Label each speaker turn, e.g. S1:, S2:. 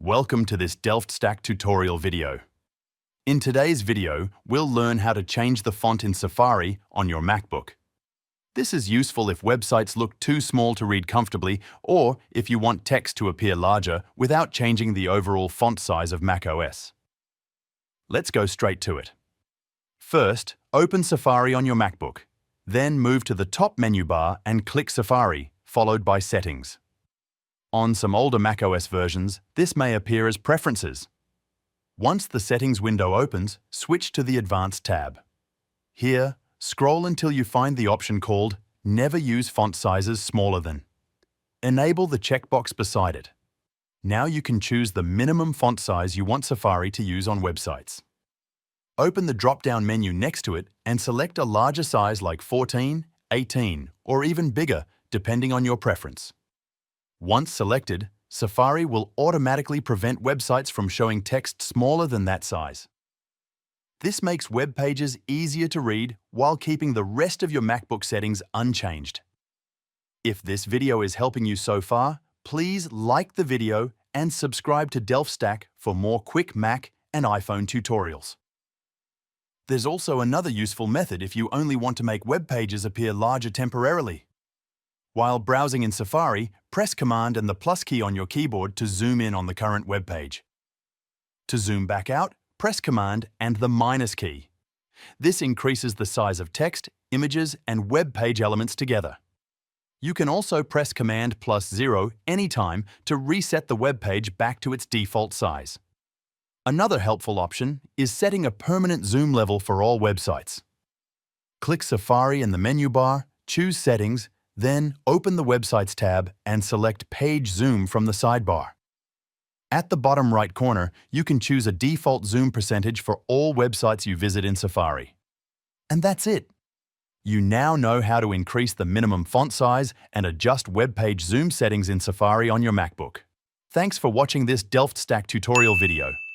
S1: Welcome to this Delft Stack tutorial video. In today's video, we'll learn how to change the font in Safari on your MacBook. This is useful if websites look too small to read comfortably or if you want text to appear larger without changing the overall font size of macOS. Let's go straight to it. First, open Safari on your MacBook. Then move to the top menu bar and click Safari, followed by Settings. On some older macOS versions, this may appear as Preferences. Once the Settings window opens, switch to the Advanced tab. Here, scroll until you find the option called Never use font sizes smaller than. Enable the checkbox beside it. Now you can choose the minimum font size you want Safari to use on websites. Open the drop-down menu next to it and select a larger size like 14, 18, or even bigger, depending on your preference. Once selected, Safari will automatically prevent websites from showing text smaller than that size. This makes web pages easier to read while keeping the rest of your MacBook settings unchanged. If this video is helping you so far, please like the video and subscribe to Delft Stack for more quick Mac and iPhone tutorials. There's also another useful method if you only want to make web pages appear larger temporarily. While browsing in Safari, press Command and the plus key on your keyboard to zoom in on the current web page. To zoom back out, press Command and the minus key. This increases the size of text, images, and web page elements together. You can also press Command +0 anytime to reset the web page back to its default size. Another helpful option is setting a permanent zoom level for all websites. Click Safari in the menu bar, choose Settings, then open the Websites tab and select Page Zoom from the sidebar. At the bottom right corner, you can choose a default zoom percentage for all websites you visit in Safari. And that's it. You now know how to increase the minimum font size and adjust web page zoom settings in Safari on your MacBook. Thanks for watching this Delft Stack tutorial video.